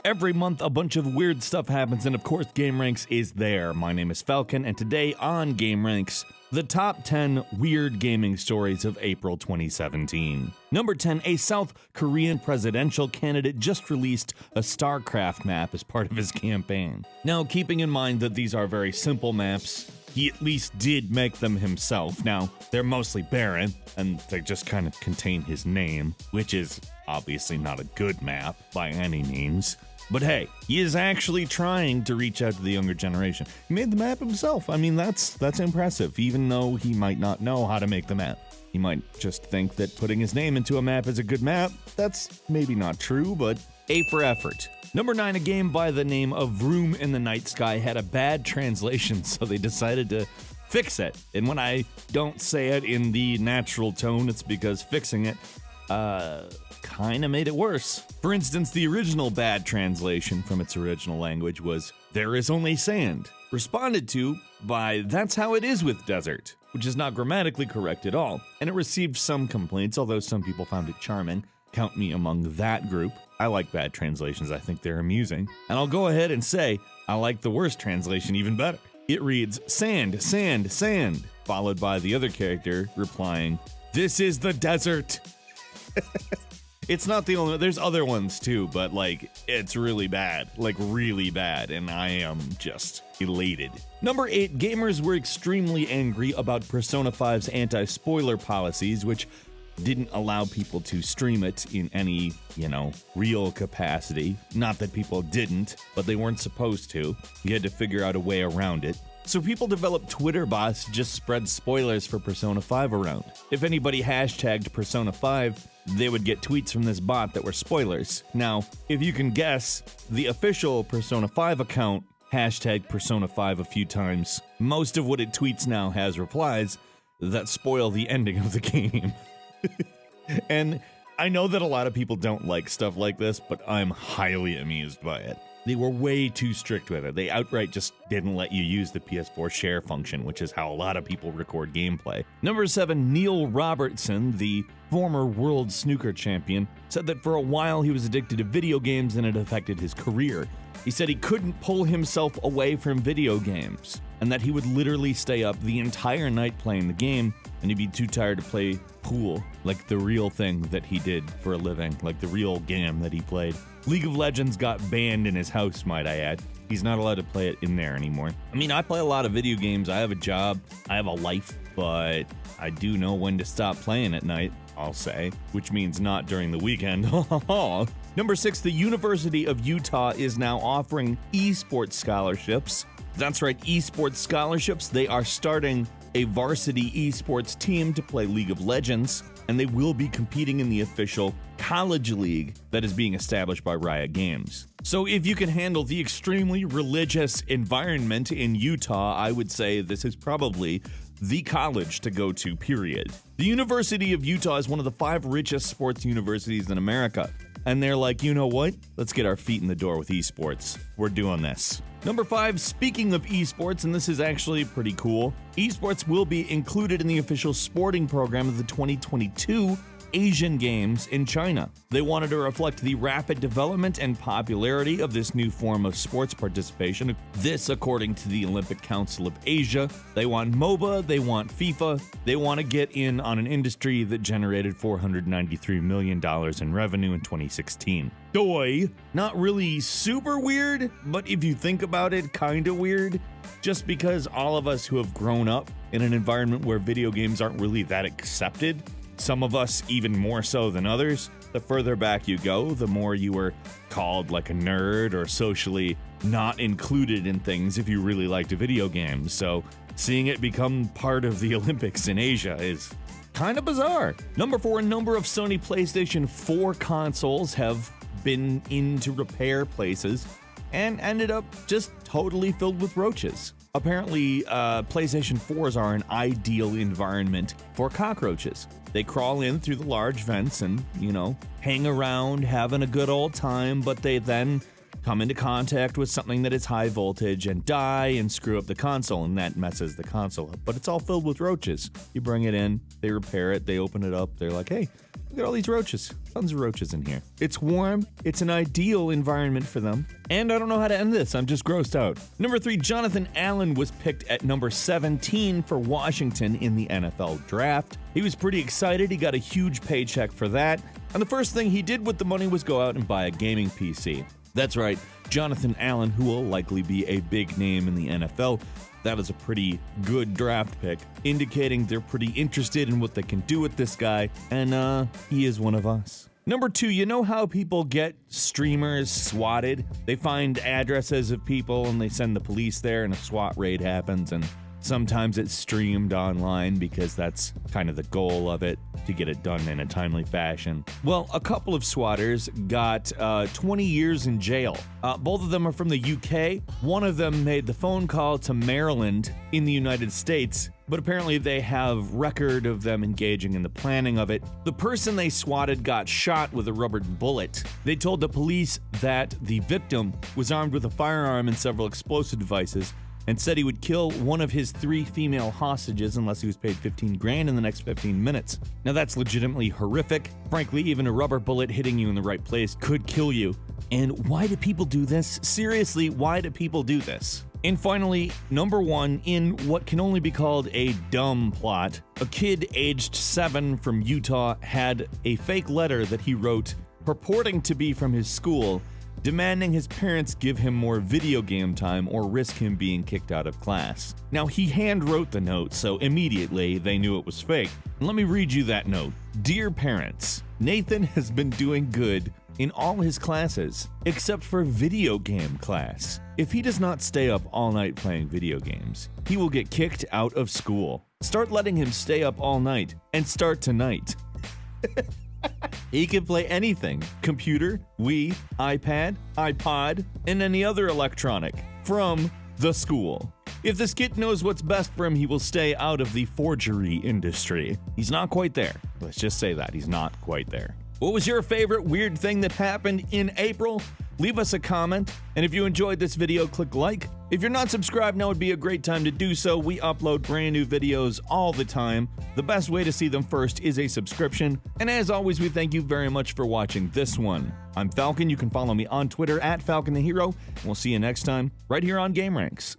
Every month, a bunch of weird stuff happens, and of course, gameranx is there. My name is Falcon, and today on gameranx, the top 10 weird gaming stories of April 2017. Number 10, a South Korean presidential candidate just released a Starcraft map as part of his campaign. Now, keeping in mind that these are very simple maps, he at least did make them himself. Now, they're mostly barren, and they just kind of contain his name, which is obviously not a good map by any means. But hey, he is actually trying to reach out to the younger generation. He made the map himself. I mean, that's impressive, even though he might not know how to make the map. He might just think that putting his name into a map is a good map. That's maybe not true, but A for effort. Number 9, a game by the name of Broom in the Night Sky had a bad translation, so they decided to fix it. And when I don't say it in the natural tone, it's because fixing it, kind of made it worse. For instance, the original bad translation from its original language was, "There is only sand," responded to by, "That's how it is with desert," which is not grammatically correct at all. And it received some complaints, although some people found it charming. Count me among that group. I like bad translations, I think they're amusing. And I'll go ahead and say, I like the worst translation even better. It reads, "Sand, sand, sand," followed by the other character replying, "This is the desert." It's not the only one. There's other ones too, but it's really bad. Really bad, and I am just elated. Number 8, gamers were extremely angry about Persona 5's anti-spoiler policies, which didn't allow people to stream it in any, real capacity. Not that people didn't, but they weren't supposed to. You had to figure out a way around it. So people developed Twitter bots to just spread spoilers for Persona 5 around. If anybody hashtagged Persona 5, they would get tweets from this bot that were spoilers. Now, if you can guess, the official Persona 5 account hashtagged Persona 5 a few times. Most of what it tweets now has replies that spoil the ending of the game. And I know that a lot of people don't like stuff like this, but I'm highly amused by it. They were way too strict with it. They outright just didn't let you use the PS4 share function, which is how a lot of people record gameplay. Number 7, Neil Robertson, the former world snooker champion, said that for a while he was addicted to video games and it affected his career. He said he couldn't pull himself away from video games, and that he would literally stay up the entire night playing the game, and he'd be too tired to play pool, like the real thing that he did for a living, like the real game that he played. League of Legends got banned in his house, might I add. He's not allowed to play it in there anymore. I mean, I play a lot of video games. I have a job. I have a life. But I do know when to stop playing at night, I'll say. Which means not during the weekend. Number 6, the University of Utah is now offering esports scholarships. That's right, esports scholarships. They are starting a varsity esports team to play League of Legends, and they will be competing in the official college league that is being established by Riot Games. So if you can handle the extremely religious environment in Utah, I would say this is probably the college to go to, period. The University of Utah is one of the 5 richest sports universities in America. And they're like, you know what? Let's get our feet in the door with esports. We're doing this. Number 5, speaking of esports, and this is actually pretty cool, esports will be included in the official sporting program of the 2022 Asian Games in China. They wanted to reflect the rapid development and popularity of this new form of sports participation. This, according to the Olympic Council of Asia. They want MOBA, they want FIFA, they want to get in on an industry that generated $493 million in revenue in 2016. Doi! Not really super weird, but if you think about it, kinda weird. Just because all of us who have grown up in an environment where video games aren't really that accepted, some of us even more so than others, the further back you go, the more you were called like a nerd or socially not included in things if you really liked video games. So seeing it become part of the Olympics in Asia is kind of bizarre. Number 4, a number of Sony PlayStation 4 consoles have been into repair places and ended up just totally filled with roaches. Apparently, PlayStation 4s are an ideal environment for cockroaches. They crawl in through the large vents and, hang around having a good old time, but they then come into contact with something that is high voltage and die and screw up the console, and that messes the console up. But it's all filled with roaches. You bring it in, they repair it, they open it up, they're like, hey, Look at all these roaches. Tons of roaches in here. It's warm. It's an ideal environment for them. And I don't know how to end this. I'm just grossed out. Number 3, Jonathan Allen was picked at number 17 for Washington in the NFL draft. He was pretty excited. He got a huge paycheck for that. And the first thing he did with the money was go out and buy a gaming PC. That's right, Jonathan Allen, who will likely be a big name in the NFL. That is a pretty good draft pick, indicating they're pretty interested in what they can do with this guy, and he is one of us. Number 2, you know how people get streamers swatted? They find addresses of people and they send the police there and a SWAT raid happens, and sometimes it's streamed online because that's kind of the goal of it, to get it done in a timely fashion. Well, a couple of swatters got 20 years in jail. Both of them are from the UK. One of them made the phone call to Maryland in the United States, but apparently they have record of them engaging in the planning of it. The person they swatted got shot with a rubber bullet. They told the police that the victim was armed with a firearm and several explosive devices, and said he would kill one of his 3 female hostages unless he was paid $15,000 in the next 15 minutes. Now that's legitimately horrific. Frankly, even a rubber bullet hitting you in the right place could kill you. And why do people do this? Seriously, why do people do this? And finally, number 1, in what can only be called a dumb plot, a kid aged 7 from Utah had a fake letter that he wrote purporting to be from his school, demanding his parents give him more video game time or risk him being kicked out of class. Now, he hand-wrote the note, so immediately they knew it was fake. Let me read you that note. Dear parents, Nathan has been doing good in all his classes, except for video game class. If he does not stay up all night playing video games, he will get kicked out of school. Start letting him stay up all night, and start tonight. He can play anything: computer, Wii, iPad, iPod, and any other electronic from the school. If this kid knows what's best for him, he will stay out of the forgery industry. He's not quite there. Let's just say that. He's not quite there. What was your favorite weird thing that happened in April? Leave us a comment, and if you enjoyed this video, click like. If you're not subscribed, now would be a great time to do so. We upload brand new videos all the time. The best way to see them first is a subscription. And as always, we thank you very much for watching this one. I'm Falcon. You can follow me on Twitter at Falcon the Hero. We'll see you next time right here on gameranx.